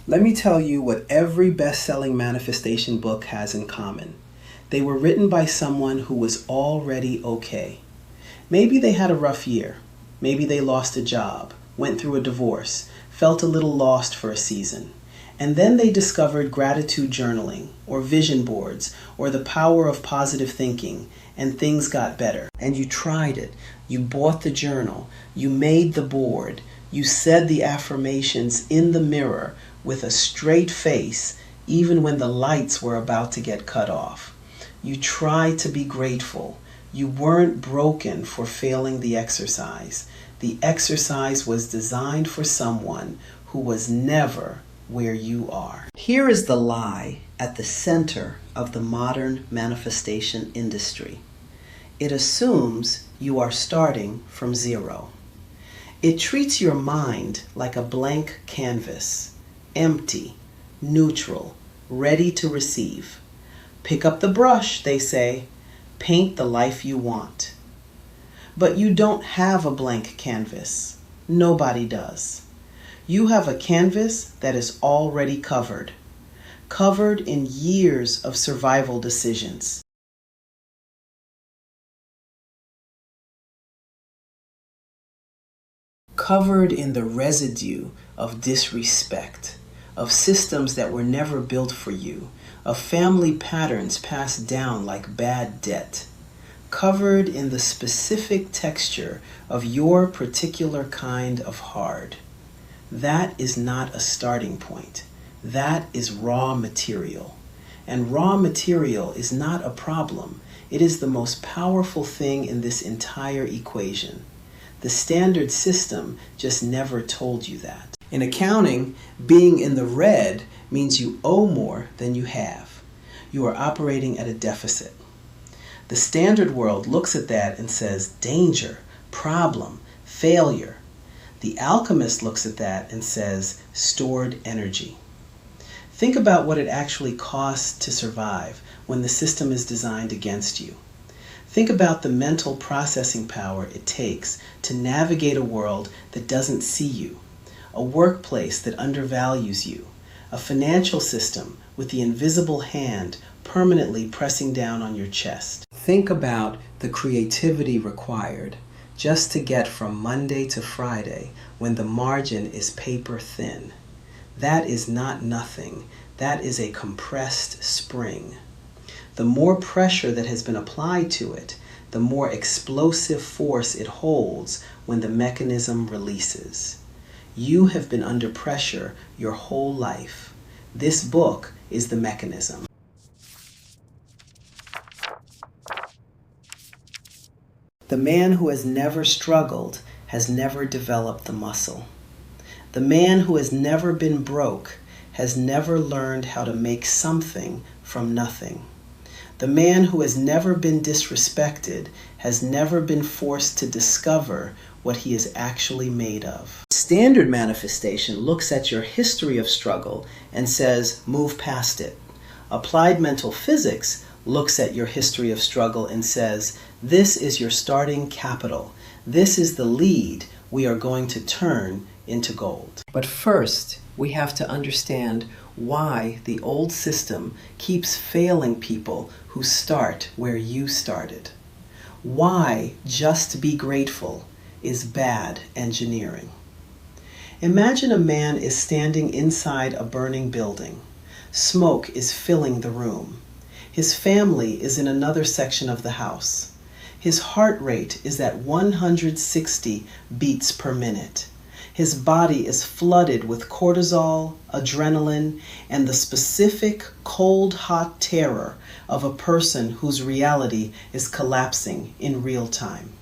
Let me tell you what every best-selling manifestation book has in common. They were written by someone who was already okay. Maybe they had a rough year. Maybe they lost a job, went through a divorce, felt a little lost for a season. And then they discovered gratitude journaling, or vision boards, or the power of positive thinking, and things got better. And you tried it. You bought the journal. You made the board. You said the affirmations in the mirror with a straight face, even when the lights were about to get cut off. You tried to be grateful. You weren't broken for failing the exercise. The exercise was designed for someone who was never where you are. Here is the lie at the center of the modern manifestation industry. It assumes you are starting from zero. It treats your mind like a blank canvas, empty, neutral, ready to receive. Pick up the brush, they say, paint the life you want. But you don't have a blank canvas. Nobody does. You have a canvas that is already covered in years of survival decisions. Covered in the residue of disrespect, of systems that were never built for you, of family patterns passed down like bad debt. Covered in the specific texture of your particular kind of hard. That is not a starting point. That is raw material. And raw material is not a problem. It is the most powerful thing in this entire equation. The standard system just never told you that. In accounting, being in the red means you owe more than you have. You are operating at a deficit. The standard world looks at that and says, danger, problem, failure. The alchemist looks at that and says, stored energy. Think about what it actually costs to survive when the system is designed against you. Think about the mental processing power it takes to navigate a world that doesn't see you, a workplace that undervalues you, a financial system with the invisible hand permanently pressing down on your chest. Think about the creativity required just to get from Monday to Friday when the margin is paper thin. That is not nothing. That is a compressed spring. The more pressure that has been applied to it, the more explosive force it holds when the mechanism releases. You have been under pressure your whole life. This book is the mechanism. The man who has never struggled has never developed the muscle. The man who has never been broke has never learned how to make something from nothing. The man who has never been disrespected has never been forced to discover what he is actually made of. Standard manifestation looks at your history of struggle and says, move past it. Applied mental physics looks at your history of struggle and says, this is your starting capital. This is the lead we are going to turn into gold. But first, we have to understand why the old system keeps failing people who start where you started. Why just be grateful is bad engineering. Imagine a man is standing inside a burning building. Smoke is filling the room. His family is in another section of the house. His heart rate is at 160 beats per minute. His body is flooded with cortisol, adrenaline, and the specific cold-hot terror of a person whose reality is collapsing in real time.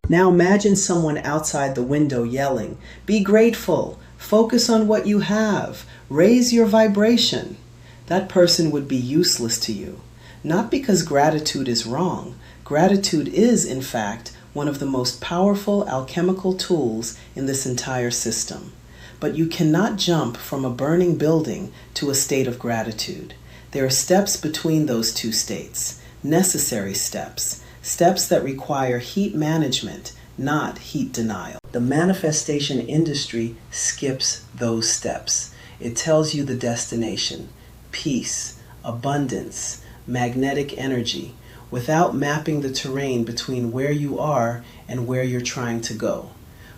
Now imagine someone outside the window yelling, "Be grateful, focus on what you have, raise your vibration." That person would be useless to you, not because gratitude is wrong. Gratitude is, in fact, one of the most powerful alchemical tools in this entire system. But you cannot jump from a burning building to a state of gratitude. There are steps between those two states, necessary steps, steps that require heat management, not heat denial. The manifestation industry skips those steps. It tells you the destination: peace, abundance, magnetic energy, without mapping the terrain between where you are and where you're trying to go.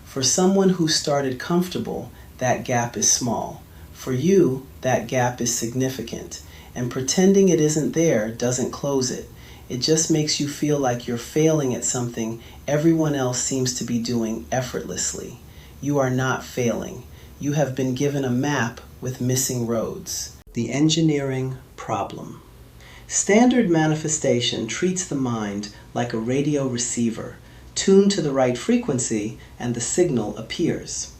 For someone who started comfortable, that gap is small. For you, that gap is significant. And pretending it isn't there doesn't close it. It just makes you feel like you're failing at something everyone else seems to be doing effortlessly. You are not failing. You have been given a map with missing roads. The engineering problem. Standard manifestation treats the mind like a radio receiver, tuned to the right frequency, and the signal appears.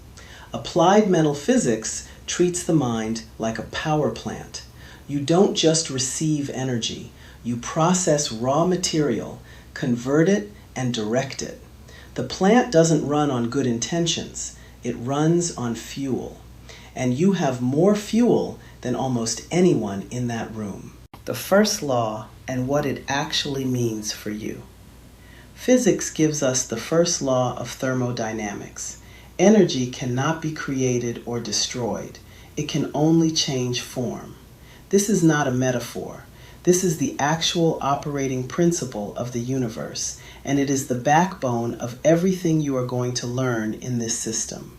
Applied mental physics treats the mind like a power plant. You don't just receive energy. You process raw material, convert it, and direct it. The plant doesn't run on good intentions. It runs on fuel. And you have more fuel than almost anyone in that room. The first law and what it actually means for you. Physics gives us the first law of thermodynamics. Energy cannot be created or destroyed. It can only change form. This is not a metaphor. This is the actual operating principle of the universe, and it is the backbone of everything you are going to learn in this system.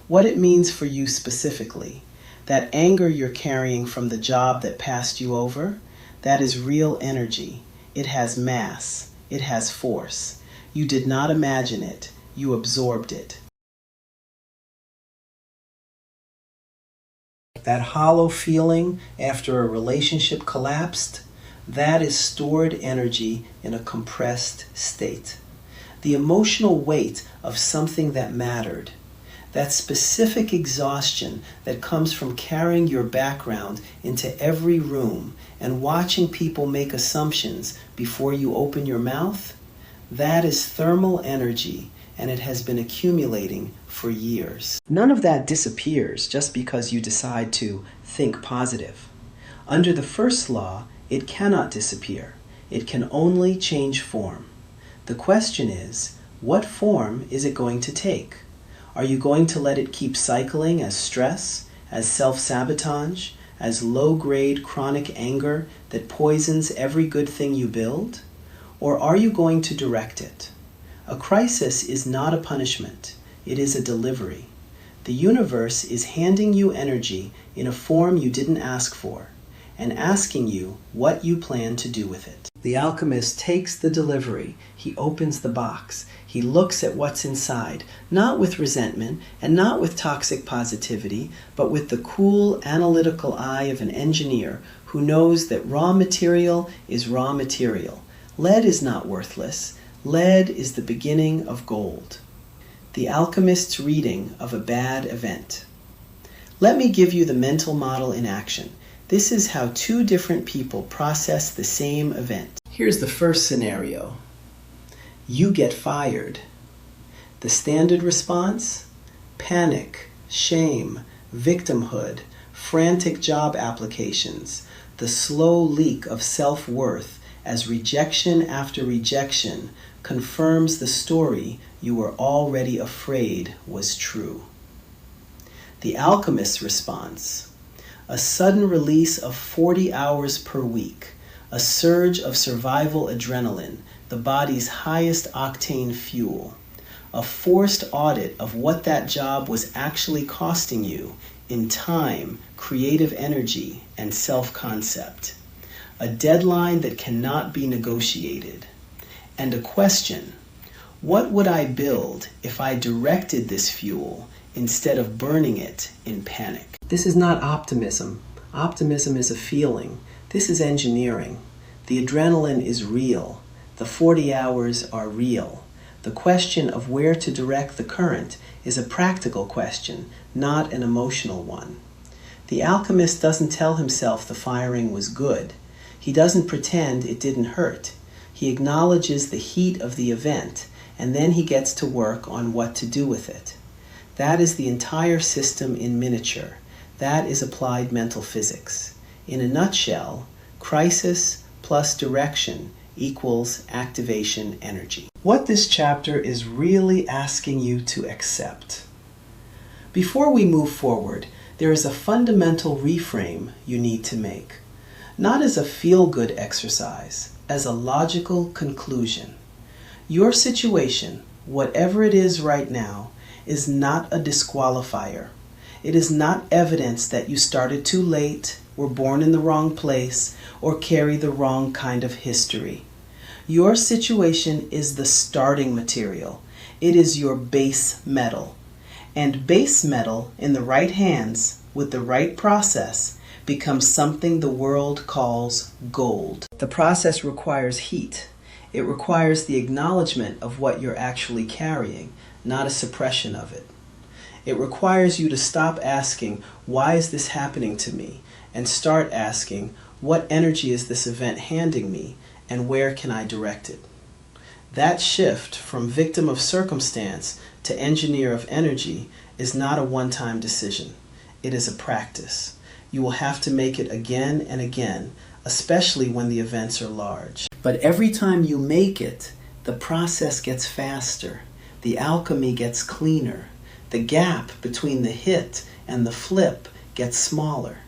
What it means for you specifically: that anger you're carrying from the job that passed you over, that is real energy. It has mass. It has force. You did not imagine it. You absorbed it. That hollow feeling after a relationship collapsed, that is stored energy in a compressed state. The emotional weight of something that mattered. That specific exhaustion that comes from carrying your background into every room and watching people make assumptions before you open your mouth, that is thermal energy, and it has been accumulating for years. None of that disappears just because you decide to think positive. Under the first law, it cannot disappear. It can only change form. The question is, what form is it going to take? Are you going to let it keep cycling as stress, as self-sabotage, as low-grade chronic anger that poisons every good thing you build? Or are you going to direct it? A crisis is not a punishment. It is a delivery. The universe is handing you energy in a form you didn't ask for, and asking you what you plan to do with it. The alchemist takes the delivery. He opens the box. He looks at what's inside, not with resentment and not with toxic positivity, but with the cool, analytical eye of an engineer who knows that raw material is raw material. Lead is not worthless. Lead is the beginning of gold. The alchemist's reading of a bad event. Let me give you the mental model in action. This is how two different people process the same event. Here's the first scenario. You get fired. The standard response? Panic, shame, victimhood, frantic job applications, the slow leak of self-worth as rejection after rejection confirms the story you were already afraid was true. The alchemist's response: a sudden release of 40 hours per week, a surge of survival adrenaline, the body's highest octane fuel, a forced audit of what that job was actually costing you in time, creative energy, and self-concept, a deadline that cannot be negotiated, and a question: what would I build if I directed this fuel instead of burning it in panic? This is not optimism. Optimism is a feeling. This is engineering. The adrenaline is real. The 40 hours are real. The question of where to direct the current is a practical question, not an emotional one. The alchemist doesn't tell himself the firing was good. He doesn't pretend it didn't hurt. He acknowledges the heat of the event, and then he gets to work on what to do with it. That is the entire system in miniature. That is applied mental physics. In a nutshell, crisis plus direction equals activation energy. What this chapter is really asking you to accept. Before we move forward, there is a fundamental reframe you need to make. Not as a feel-good exercise, as a logical conclusion. Your situation, whatever it is right now, is not a disqualifier. It is not evidence that you started too late, were born in the wrong place, or carry the wrong kind of history. Your situation is the starting material. It is your base metal. And base metal, in the right hands, with the right process, becomes something the world calls gold. The process requires heat. It requires the acknowledgement of what you're actually carrying, not a suppression of it. It requires you to stop asking, why is this happening to me? And start asking, what energy is this event handing me, and where can I direct it? That shift from victim of circumstance to engineer of energy is not a one-time decision. It is a practice. You will have to make it again and again, especially when the events are large. But every time you make it, the process gets faster. The alchemy gets cleaner. The gap between the hit and the flip gets smaller.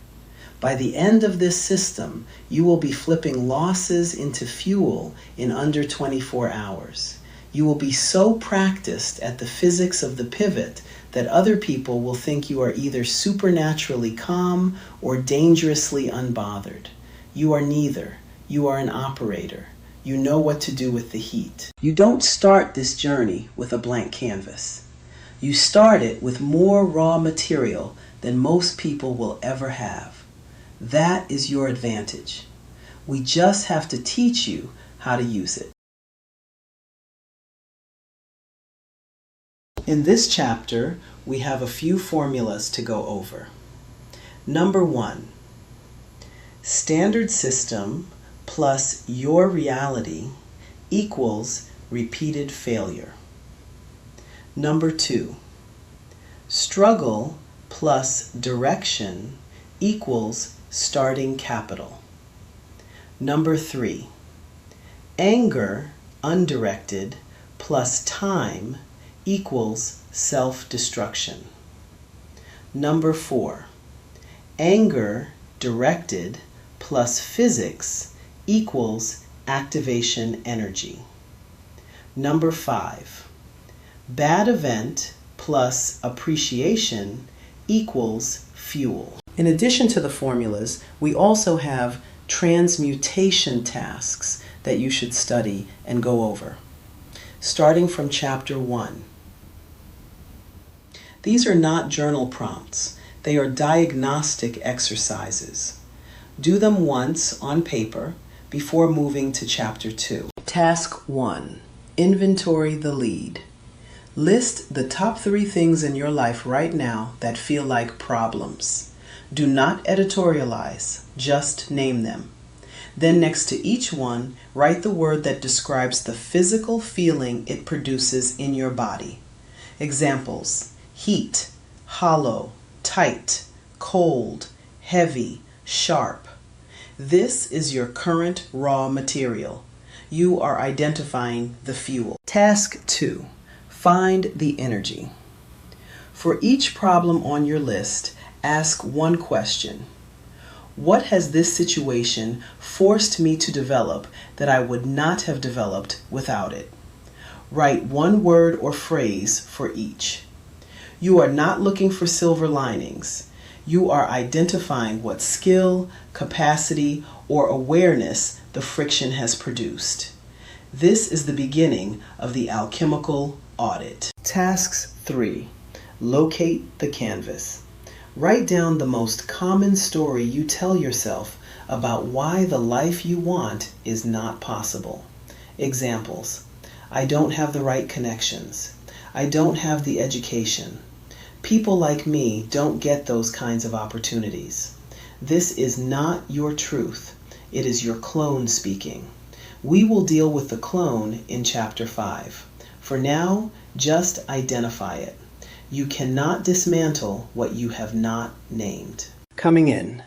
By the end of this system, you will be flipping losses into fuel in under 24 hours. You will be so practiced at the physics of the pivot that other people will think you are either supernaturally calm or dangerously unbothered. You are neither. You are an operator. You know what to do with the heat. You don't start this journey with a blank canvas. You start it with more raw material than most people will ever have. That is your advantage. We just have to teach you how to use it. In this chapter, we have a few formulas to go over. Number 1, standard system plus your reality equals repeated failure. Number 2, struggle plus direction equals starting capital. Number 3, anger undirected plus time equals self-destruction. Number 4, anger directed plus physics equals activation energy. Number 5, bad event plus appreciation equals fuel. In addition to the formulas, we also have transmutation tasks that you should study and go over. Starting from chapter 1. These are not journal prompts. They are diagnostic exercises. Do them once on paper before moving to chapter 2. Task 1. Inventory the lead. List the top 3 things in your life right now that feel like problems. Do not editorialize, just name them. Then next to each one, write the word that describes the physical feeling it produces in your body. Examples: heat, hollow, tight, cold, heavy, sharp. This is your current raw material. You are identifying the fuel. Task 2. Find the energy. For each problem on your list, ask one question. What has this situation forced me to develop that I would not have developed without it? Write one word or phrase for each. You are not looking for silver linings. You are identifying what skill, capacity, or awareness the friction has produced. This is the beginning of the alchemical audit. Tasks 3. Locate the canvas. Write down the most common story you tell yourself about why the life you want is not possible. Examples: I don't have the right connections. I don't have the education. People like me don't get those kinds of opportunities. This is not your truth. It is your clone speaking. We will deal with the clone in chapter 5. For now, just identify it. You cannot dismantle what you have not named. Coming in.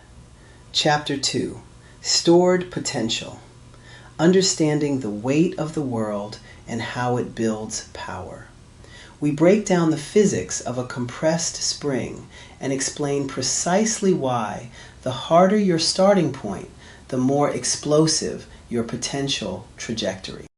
Chapter 2. Stored potential. understanding the weight of the world and how it builds power. We break down the physics of a compressed spring and explain precisely why the harder your starting point, the more explosive your potential trajectory.